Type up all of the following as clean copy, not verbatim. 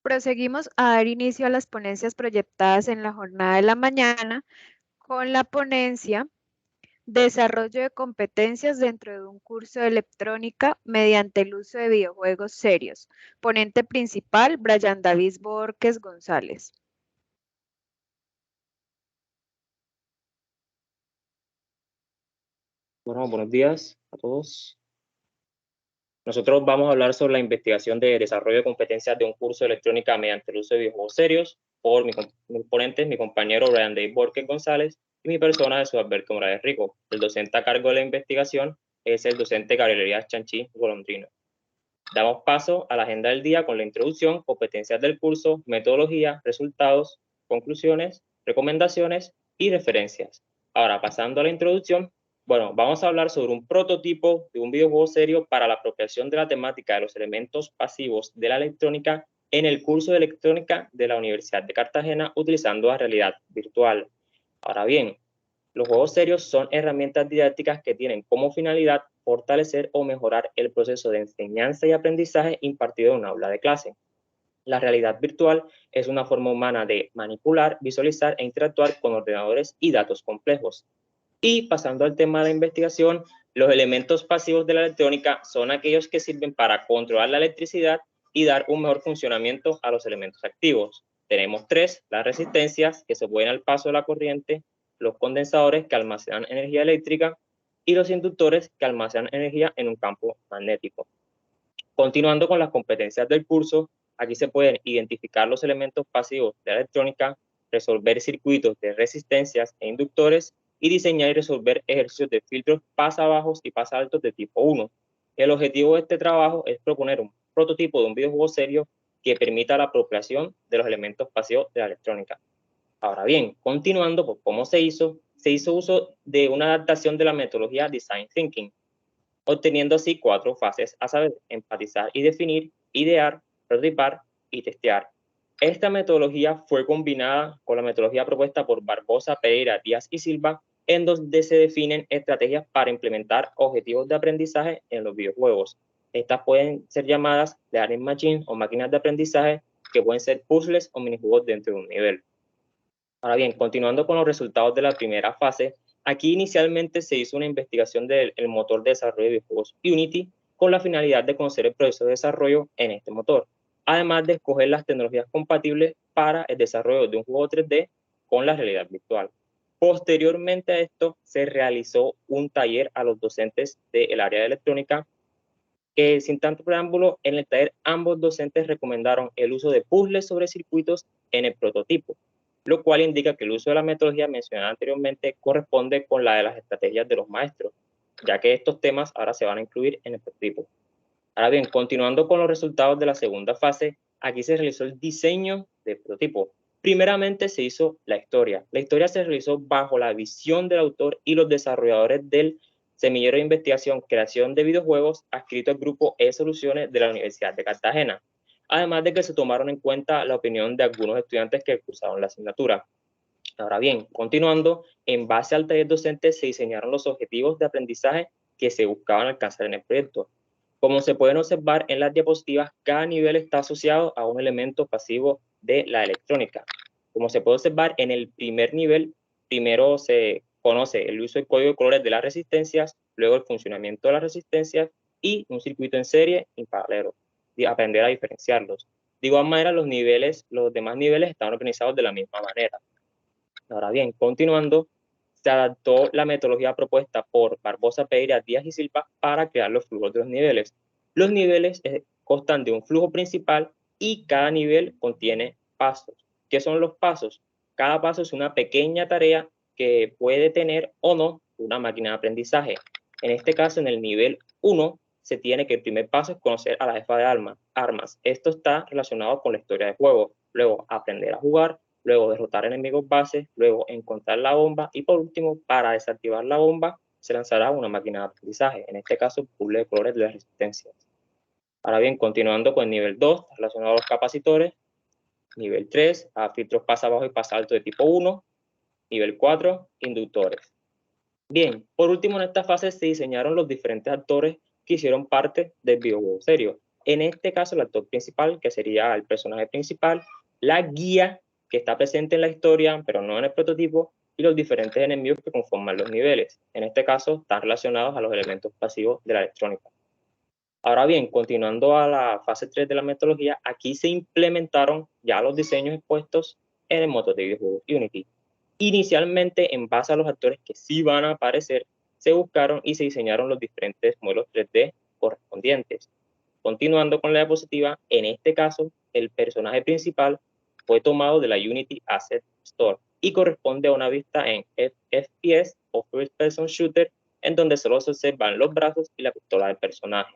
Proseguimos a dar inicio a las ponencias proyectadas en la jornada de la mañana con la ponencia Desarrollo de competencias dentro de un curso de electrónica mediante el uso de videojuegos serios. Ponente principal, Brian David Borges González. Bueno, buenos días a todos. Nosotros vamos a hablar sobre la investigación de desarrollo de competencias de un curso de electrónica mediante el uso de videojuegos serios por mis ponentes, mi compañero Brian David Borges González y mi persona, Jesús Alberto Morales Rico. El docente a cargo de la investigación es el docente Gabriel Elías Chanchi Golondrino. Damos paso a la agenda del día con la introducción, competencias del curso, metodología, resultados, conclusiones, recomendaciones y referencias. Ahora, pasando a la introducción, bueno, vamos a hablar sobre un prototipo de un videojuego serio para la apropiación de la temática de los elementos pasivos de la electrónica en el curso de electrónica de la Universidad de Cartagena utilizando la realidad virtual. Ahora bien, los juegos serios son herramientas didácticas que tienen como finalidad fortalecer o mejorar el proceso de enseñanza y aprendizaje impartido en un aula de clase. La realidad virtual es una forma humana de manipular, visualizar e interactuar con ordenadores y datos complejos. Y pasando al tema de la investigación, los elementos pasivos de la electrónica son aquellos que sirven para controlar la electricidad y dar un mejor funcionamiento a los elementos activos. Tenemos tres: las resistencias, que se oponen al paso de la corriente, los condensadores, que almacenan energía eléctrica, y los inductores, que almacenan energía en un campo magnético. Continuando con las competencias del curso, aquí se pueden identificar los elementos pasivos de la electrónica, resolver circuitos de resistencias e inductores, y diseñar y resolver ejercicios de filtros pasabajos y pasaltos de tipo 1. El objetivo de este trabajo es proponer un prototipo de un videojuego serio que permita la apropiación de los elementos pasivos de la electrónica. Ahora bien, continuando por cómo se hizo uso de una adaptación de la metodología Design Thinking, obteniendo así 4 fases, a saber, empatizar y definir, idear, prototipar y testear. Esta metodología fue combinada con la metodología propuesta por Barbosa, Pereira, Díaz y Silva, en donde se definen estrategias para implementar objetivos de aprendizaje en los videojuegos. Estas pueden ser llamadas learning machines o máquinas de aprendizaje, que pueden ser puzzles o minijuegos dentro de un nivel. Ahora bien, continuando con los resultados de la primera fase, aquí inicialmente se hizo una investigación del motor de desarrollo de videojuegos Unity con la finalidad de conocer el proceso de desarrollo en este motor, además de escoger las tecnologías compatibles para el desarrollo de un juego 3D con la realidad virtual. Posteriormente a esto, se realizó un taller a los docentes del área de electrónica, que sin tanto preámbulo, en el taller ambos docentes recomendaron el uso de puzzles sobre circuitos en el prototipo, lo cual indica que el uso de la metodología mencionada anteriormente corresponde con la de las estrategias de los maestros, ya que estos temas ahora se van a incluir en el prototipo. Ahora bien, continuando con los resultados de la segunda fase, aquí se realizó el diseño del prototipo. Primeramente se hizo la historia. La historia se realizó bajo la visión del autor y los desarrolladores del semillero de investigación creación de videojuegos adscrito al grupo E-Soluciones de la Universidad de Cartagena. Además de que se tomaron en cuenta la opinión de algunos estudiantes que cursaron la asignatura. Ahora bien, continuando, en base al taller docente se diseñaron los objetivos de aprendizaje que se buscaban alcanzar en el proyecto. Como se pueden observar en las diapositivas, cada nivel está asociado a un elemento pasivo de la electrónica. Como se puede observar, en el primer nivel, primero se conoce el uso del código de colores de las resistencias, luego el funcionamiento de las resistencias y un circuito en serie en paralelo, y aprender a diferenciarlos. De igual manera, los demás niveles están organizados de la misma manera. Ahora bien, continuando, se adaptó la metodología propuesta por Barbosa, Pereira, Díaz y Silva para crear los flujos de los niveles. Los niveles constan de un flujo principal y cada nivel contiene pasos. ¿Qué son los pasos? Cada paso es una pequeña tarea que puede tener o no una máquina de aprendizaje. En este caso, en el nivel 1, se tiene que el primer paso es conocer a la jefa de armas. Esto está relacionado con la historia del juego. Luego, aprender a jugar, luego derrotar enemigos base, luego encontrar la bomba y por último, para desactivar la bomba, se lanzará una máquina de aprendizaje, en este caso, puzzle de colores de las resistencias. Ahora bien, continuando con el nivel 2, relacionado a los capacitores, nivel 3, a filtros pasa abajo y pasa alto de tipo 1, nivel 4, inductores. Bien, por último, en esta fase se diseñaron los diferentes actores que hicieron parte del videojuego serio. en este caso el actor principal, que sería el personaje principal, la guía que está presente en la historia, pero no en el prototipo, y los diferentes enemigos que conforman los niveles. En este caso, están relacionados a los elementos pasivos de la electrónica. Ahora bien, continuando a la fase 3 de la metodología, aquí se implementaron ya los diseños expuestos en el motor de videojuegos Unity. Inicialmente, en base a los actores que sí van a aparecer, se buscaron y se diseñaron los diferentes modelos 3D correspondientes. Continuando con la diapositiva, en este caso, el personaje principal fue tomado de la Unity Asset Store y corresponde a una vista en FPS o First Person Shooter, en donde solo se observan los brazos y la pistola del personaje.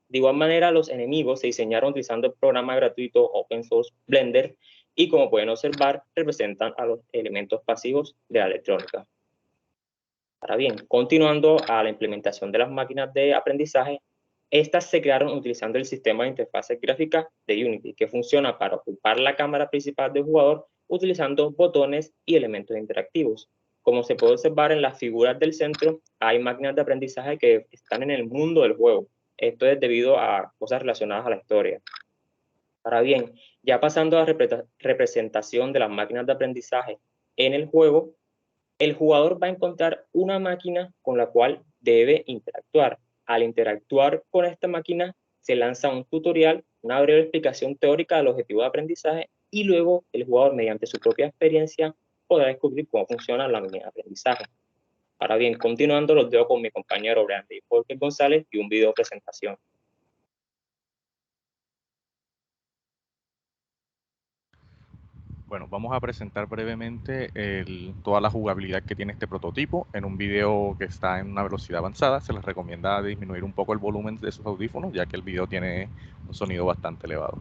De igual manera, los enemigos se diseñaron utilizando el programa gratuito Open Source Blender y, como pueden observar, representan a los elementos pasivos de la electrónica. Ahora bien, continuando a la implementación de las máquinas de aprendizaje, estas se crearon utilizando el sistema de interfaces gráficas de Unity, que funciona para ocupar la cámara principal del jugador utilizando botones y elementos interactivos. Como se puede observar en las figuras del centro, hay máquinas de aprendizaje que están en el mundo del juego. Esto es debido a cosas relacionadas a la historia. Ahora bien, ya pasando a la representación de las máquinas de aprendizaje en el juego, el jugador va a encontrar una máquina con la cual debe interactuar. Al interactuar con esta máquina, se lanza un tutorial, una breve explicación teórica del objetivo de aprendizaje, y luego el jugador, mediante su propia experiencia, podrá descubrir cómo funciona la máquina de aprendizaje. Ahora bien, continuando, los dejo con mi compañero Brandy Jorge González y un video presentación. Bueno, vamos a presentar brevemente toda la jugabilidad que tiene este prototipo en un video que está en una velocidad avanzada. Se les recomienda disminuir un poco el volumen de sus audífonos, ya que el video tiene un sonido bastante elevado.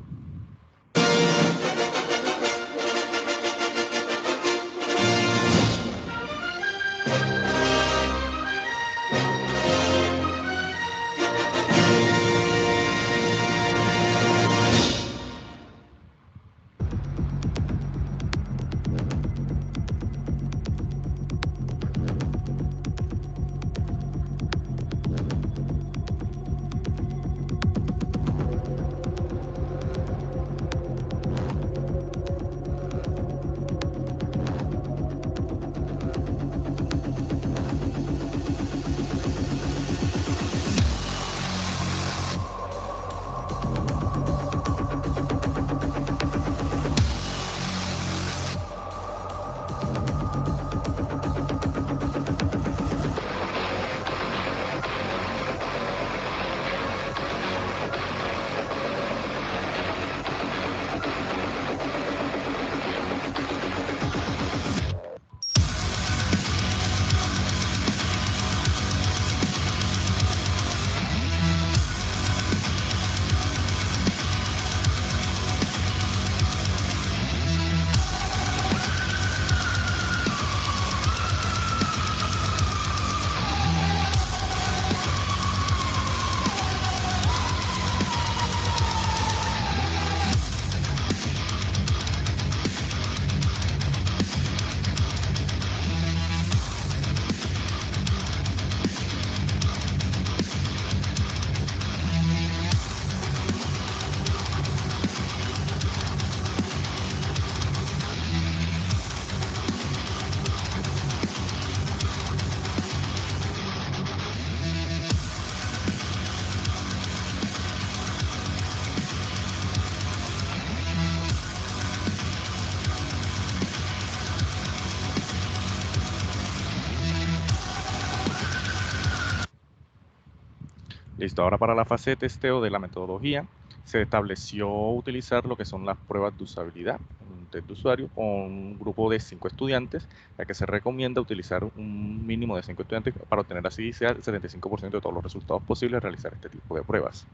Listo, ahora para la fase de testeo de la metodología, se estableció utilizar lo que son las pruebas de usabilidad, un test de usuario, con un grupo de 5 estudiantes, ya que se recomienda utilizar un mínimo de 5 estudiantes para obtener así sea el 75% de todos los resultados posibles realizar este tipo de pruebas.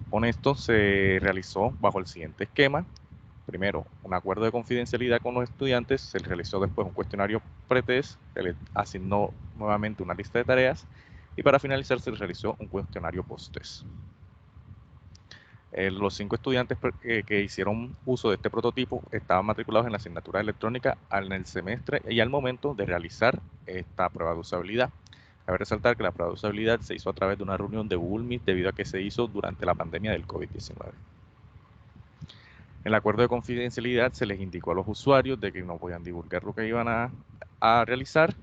Con esto se realizó bajo el siguiente esquema. Primero, un acuerdo de confidencialidad con los estudiantes, se les realizó después un cuestionario pretest, se les asignó nuevamente una lista de tareas, y para finalizar se les realizó un cuestionario post-test. Los 5 estudiantes que hicieron uso de este prototipo estaban matriculados en la asignatura de electrónica en el semestre y al momento de realizar esta prueba de usabilidad. Cabe resaltar que la prueba de usabilidad se hizo a través de una reunión de Google Meet debido a que se hizo durante la pandemia del COVID-19. En el acuerdo de confidencialidad se les indicó a los usuarios de que no podían divulgar lo que iban a realizar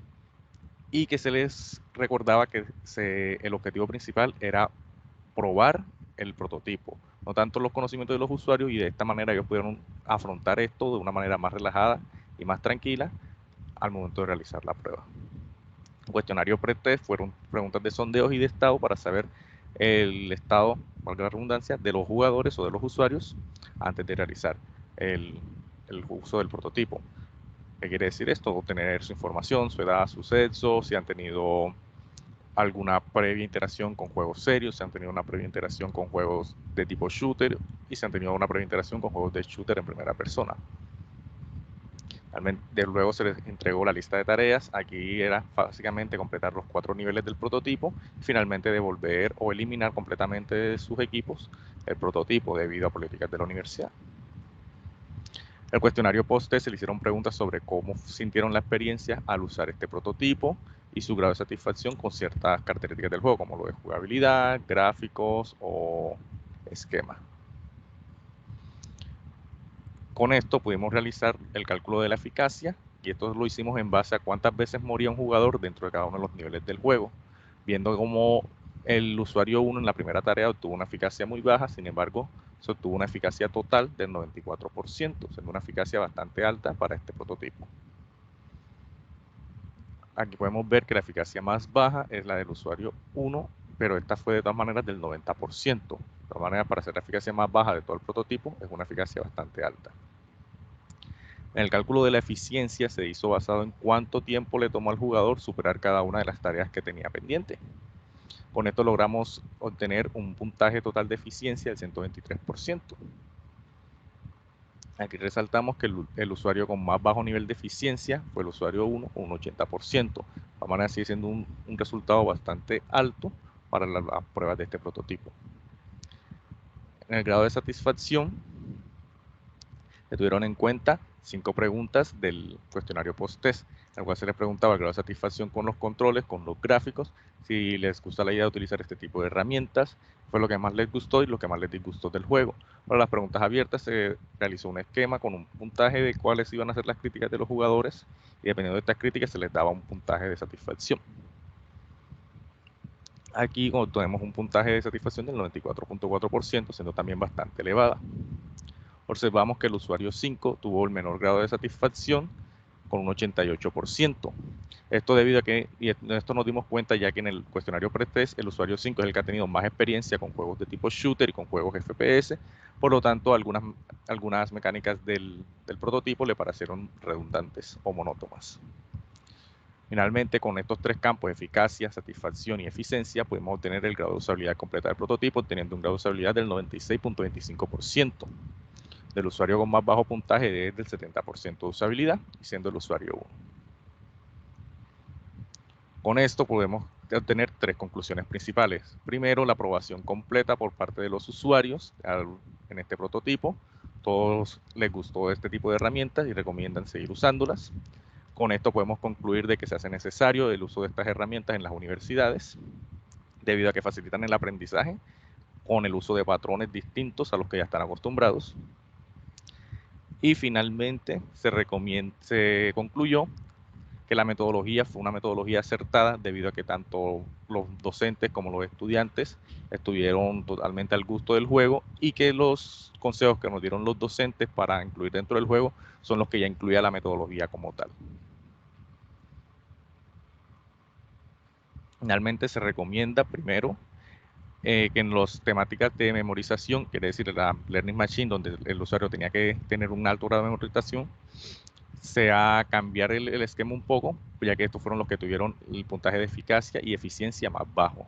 y que se les recordaba que el objetivo principal era probar el prototipo, no tanto los conocimientos de los usuarios, y de esta manera ellos pudieron afrontar esto de una manera más relajada y más tranquila al momento de realizar la prueba. El cuestionario pre-test fueron preguntas de sondeos y de estado para saber el estado, valga la redundancia, de los jugadores o de los usuarios antes de realizar el uso del prototipo. ¿Qué quiere decir esto? Obtener su información, su edad, su sexo, si han tenido alguna previa interacción con juegos serios, si han tenido una previa interacción con juegos de tipo shooter y si han tenido una previa interacción con juegos de shooter en primera persona. Luego se les entregó la lista de tareas. Aquí era básicamente completar los 4 niveles del prototipo y finalmente devolver o eliminar completamente de sus equipos el prototipo debido a políticas de la universidad. El cuestionario post-test se le hicieron preguntas sobre cómo sintieron la experiencia al usar este prototipo y su grado de satisfacción con ciertas características del juego, como lo de jugabilidad, gráficos o esquema. Con esto pudimos realizar el cálculo de la eficacia, y esto lo hicimos en base a cuántas veces moría un jugador dentro de cada uno de los niveles del juego, viendo cómo el usuario 1 en la primera tarea obtuvo una eficacia muy baja. Sin embargo, se obtuvo una eficacia total del 94%, siendo una eficacia bastante alta para este prototipo. Aquí podemos ver que la eficacia más baja es la del usuario 1, pero esta fue de todas maneras del 90%. De todas maneras, para ser la eficacia más baja de todo el prototipo, es una eficacia bastante alta. En el cálculo de la eficiencia se hizo basado en cuánto tiempo le tomó al jugador superar cada una de las tareas que tenía pendiente. Con esto logramos obtener un puntaje total de eficiencia del 123%. Aquí resaltamos que el usuario con más bajo nivel de eficiencia fue el usuario 1, con un 80%. De todas maneras, sigue siendo un resultado bastante alto para las pruebas de este prototipo. En el grado de satisfacción, se tuvieron en cuenta 5 preguntas del cuestionario post-test, en el cual se les preguntaba el grado de satisfacción con los controles, con los gráficos, si les gusta la idea de utilizar este tipo de herramientas, fue lo que más les gustó y lo que más les disgustó del juego. Para las preguntas abiertas se realizó un esquema con un puntaje de cuáles iban a ser las críticas de los jugadores, y dependiendo de estas críticas se les daba un puntaje de satisfacción. Aquí tenemos un puntaje de satisfacción del 94.4%, siendo también bastante elevada. Observamos que el usuario 5 tuvo el menor grado de satisfacción con un 88%. Esto debido a que, y esto nos dimos cuenta ya que en el cuestionario pre-test el usuario 5 es el que ha tenido más experiencia con juegos de tipo shooter y con juegos FPS, por lo tanto algunas mecánicas del prototipo le parecieron redundantes o monótonas. Finalmente, con estos 3 campos, eficacia, satisfacción y eficiencia, pudimos obtener el grado de usabilidad completa del prototipo, teniendo un grado de usabilidad del 96.25%. Del usuario con más bajo puntaje es del 70% de usabilidad, siendo el usuario 1. Con esto podemos obtener 3 conclusiones principales. Primero, la aprobación completa por parte de los usuarios en este prototipo. Todos les gustó este tipo de herramientas y recomiendan seguir usándolas. Con esto podemos concluir de que se hace necesario el uso de estas herramientas en las universidades, debido a que facilitan el aprendizaje con el uso de patrones distintos a los que ya están acostumbrados. Y finalmente se concluyó que la metodología fue una metodología acertada, debido a que tanto los docentes como los estudiantes estuvieron totalmente al gusto del juego, y que los consejos que nos dieron los docentes para incluir dentro del juego son los que ya incluía la metodología como tal. Finalmente se recomienda primero que en las temáticas de memorización, quiere decir la Learning Machine, donde el usuario tenía que tener un alto grado de memorización, sea cambiar el esquema un poco, ya que estos fueron los que tuvieron el puntaje de eficacia y eficiencia más bajo.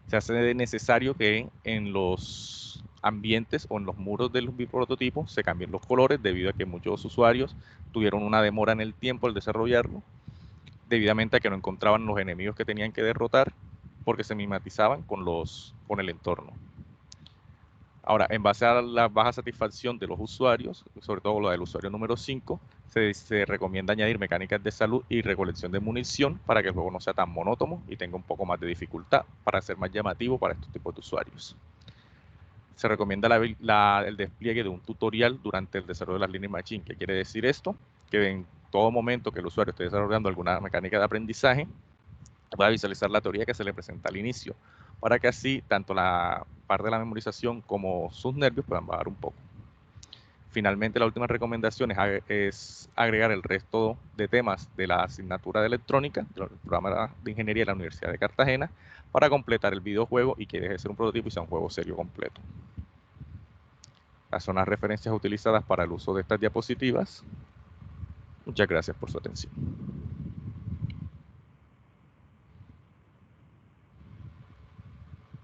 Se hace necesario que en los ambientes o en los muros del prototipo se cambien los colores, debido a que muchos usuarios tuvieron una demora en el tiempo al desarrollarlo, debidamente a que no encontraban los enemigos que tenían que derrotar porque se mimetizaban con el entorno. Ahora, en base a la baja satisfacción de los usuarios, sobre todo lo del usuario número 5, se recomienda añadir mecánicas de salud y recolección de munición para que el juego no sea tan monótono y tenga un poco más de dificultad, para ser más llamativo para estos tipos de usuarios. Se recomienda el despliegue de un tutorial durante el desarrollo de las líneas machine. ¿Qué quiere decir esto? Que en todo momento que el usuario esté desarrollando alguna mecánica de aprendizaje, pueda visualizar la teoría que se le presenta al inicio, para que así tanto la parte de la memorización como sus nervios puedan bajar un poco. Finalmente, la última recomendación es agregar el resto de temas de la asignatura de electrónica, del programa de ingeniería de la Universidad de Cartagena, para completar el videojuego y que deje de ser un prototipo y sea un juego serio completo. Estas son las referencias utilizadas para el uso de estas diapositivas. Muchas gracias por su atención.